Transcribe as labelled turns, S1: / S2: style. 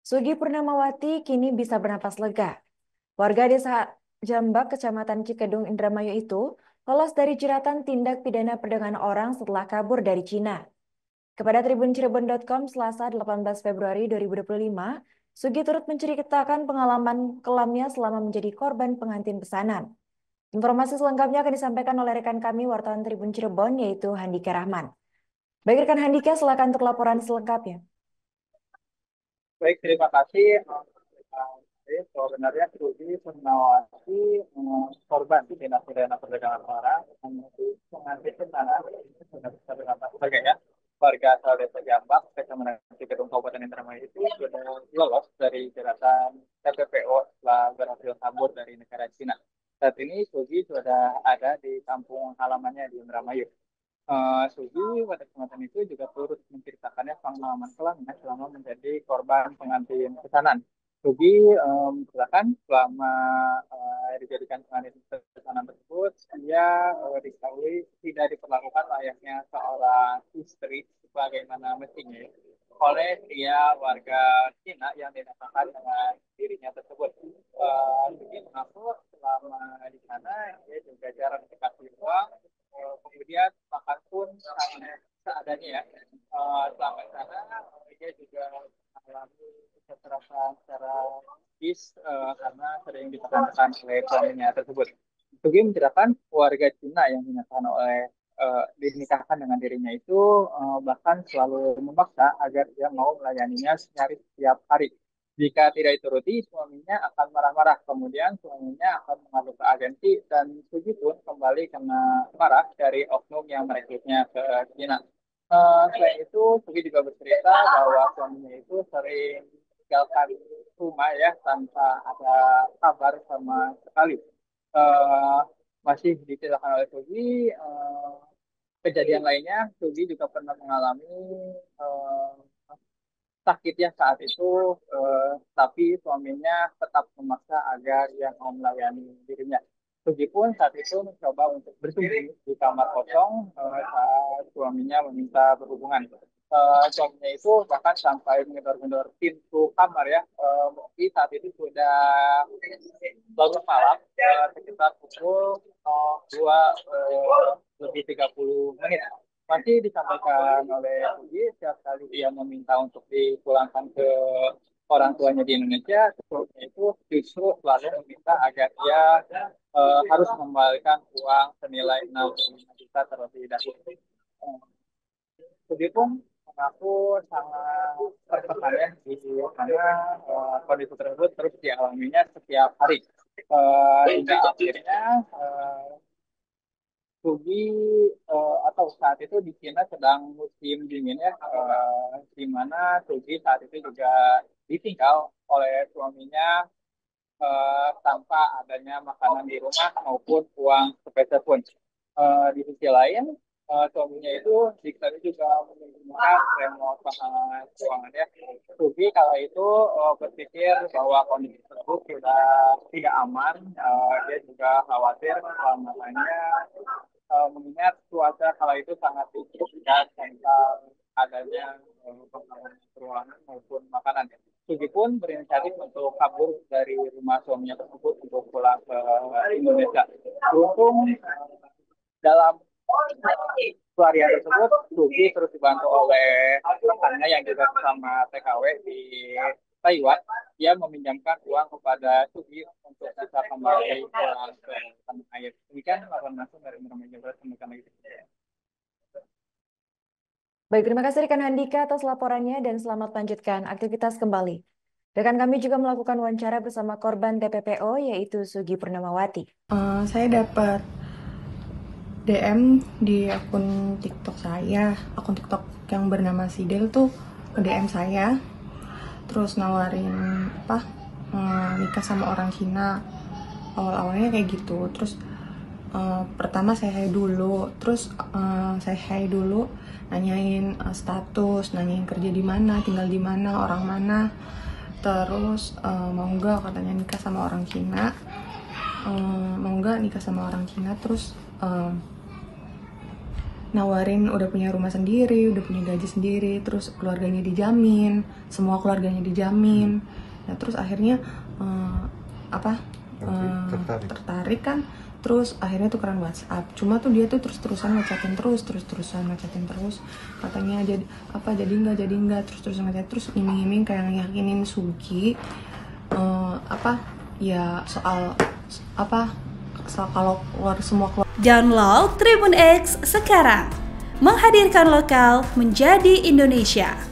S1: Sugi Purnamawati kini bisa bernapas lega. Warga desa Jambak, Kecamatan Cikedung, Indramayu itu lolos dari jeratan tindak pidana perdagangan orang setelah kabur dari Cina. Kepada tribuncirebon.com Selasa 18 Februari 2025, Sugi turut menceritakan pengalaman kelamnya selama menjadi korban pengantin pesanan. Informasi selengkapnya akan disampaikan oleh rekan kami wartawan Tribun Cirebon yaitu Handika Rahman. Baik rekan Handika, silakan untuk laporan selengkapnya.
S2: Baik, terima kasih. Sebenarnya Rudy Purnawati korban tindak pidana perdagangan orang itu mengambil tanah sudah bisa berapa sebagai ya warga asal desa Jambak, Kecamatan Cikedung, Kabupaten Indramayu itu sudah lolos dari jeratan TPPO setelah berhasil kabur dari negara Cina. Saat ini Sugi sudah ada di kampung halamannya di Indramayu. Sugi pada kesempatan itu juga turut menceritakannya pengalaman kelamnya selama menjadi korban pengantin pesanan. Sugi menceritakan selama dijadikan pengantin pesanan tersebut, dia diketahui tidak diperlakukan layaknya seorang istri sebagaimana mestinya oleh dia warga Cina yang dinamakan dengan dirinya tersebut. Sugi mengaku selama di sana dia juga jarang dikasih uang, kemudian makan pun sangat seadanya ya. Selama di sana dia juga mengalami kekerasan secara psikis karena sering ditekan-tekan oleh suaminya tersebut. Sugi menceritakan warga Cina yang dinyatakan oleh dinikahkan dengan dirinya itu bahkan selalu memaksa agar dia mau melayaninya nyaris setiap hari. Jika tidak dituruti, suaminya akan marah-marah. Kemudian suaminya akan mengadu ke agensi dan Sugi pun kembali kena marah dari oknum yang merekrutnya ke Cina. Selain itu, Sugi juga bercerita bahwa suaminya itu sering meninggalkan rumah ya tanpa ada kabar sama sekali. Eh, Masih diceritakan oleh Sugi, kejadian lainnya, Sugi juga pernah mengalami eh, sakit ya saat itu, tapi suaminya tetap memaksa agar yang mau melayani dirinya. Meskipun saat itu mencoba untuk bersembunyi di kamar kosong saat suaminya meminta berhubungan. Suaminya itu bahkan sampai menggedor-gedor pintu kamar ya. Meski saat itu sudah larut malam, sekitar pukul 2 lebih 30 menit masih disampaikan oleh Puji setiap kali dia meminta untuk dipulangkan ke orang tuanya di Indonesia, seterusnya itu justru selalu meminta agar dia harus mengembalikan uang senilai 65 juta terlebih dahulu. Puji pun mengaku sangat tertekan ya di mana kondisi tersebut terus dialaminya setiap hari. Hingga akhirnya Sugi atau saat itu di Cina sedang musim dingin ya, di mana Sugi saat itu juga ditinggal oleh suaminya tanpa adanya makanan di rumah maupun uang sepeser pun. Di sisi lain, suaminya itu diketahui juga menggunakan remote keuangan ya. Sugi kala itu berpikir bahwa kondisi tersebut sudah tidak aman. Dia juga khawatir keselamatannya mengingat cuaca kala itu sangat dingin dan tanpa adanya pengaman ruangan maupun makanan. Sugi pun berinisiatif untuk kabur dari rumah suaminya tersebut untuk pulang ke Indonesia. Beruntung dalam pelarian tersebut, Sugi terus dibantu oleh rekannya yang juga sama TKW di Taiwan. Dia meminjamkan uang kepada Sugi untuk bisa kembali pulang ke tanah air. Demikian laporan langsung dari Indramayu Jawa Barat. Sampaikan lagi.
S1: Baik, terima kasih rekan Handika atas laporannya dan selamat lanjutkan aktivitas kembali. Rekan kami juga melakukan wawancara bersama korban TPPO yaitu Sugi Purnamawati.
S3: Saya dapat DM di akun TikTok yang bernama Sidel tuh ke DM saya, terus nawarin nikah sama orang Cina. Awal-awalnya kayak gitu, terus pertama saya hai dulu, nanyain status, nanyain kerja di mana, tinggal di mana, orang mana, terus mau nggak katanya nikah sama orang Cina, terus nawarin udah punya rumah sendiri, udah punya gaji sendiri, terus keluarganya dijamin, semua keluarganya dijamin. Nah terus akhirnya tertarik kan, terus akhirnya tukeran WhatsApp. Cuma tuh dia tuh terus-terusan ngechatin terus, katanya jadi nggak, terus-terusan ngechat, terus iming-iming kayak ngeyakinin Sugi soal kalau keluar semua keluar.
S4: Download Tribun X sekarang, menghadirkan lokal menjadi Indonesia.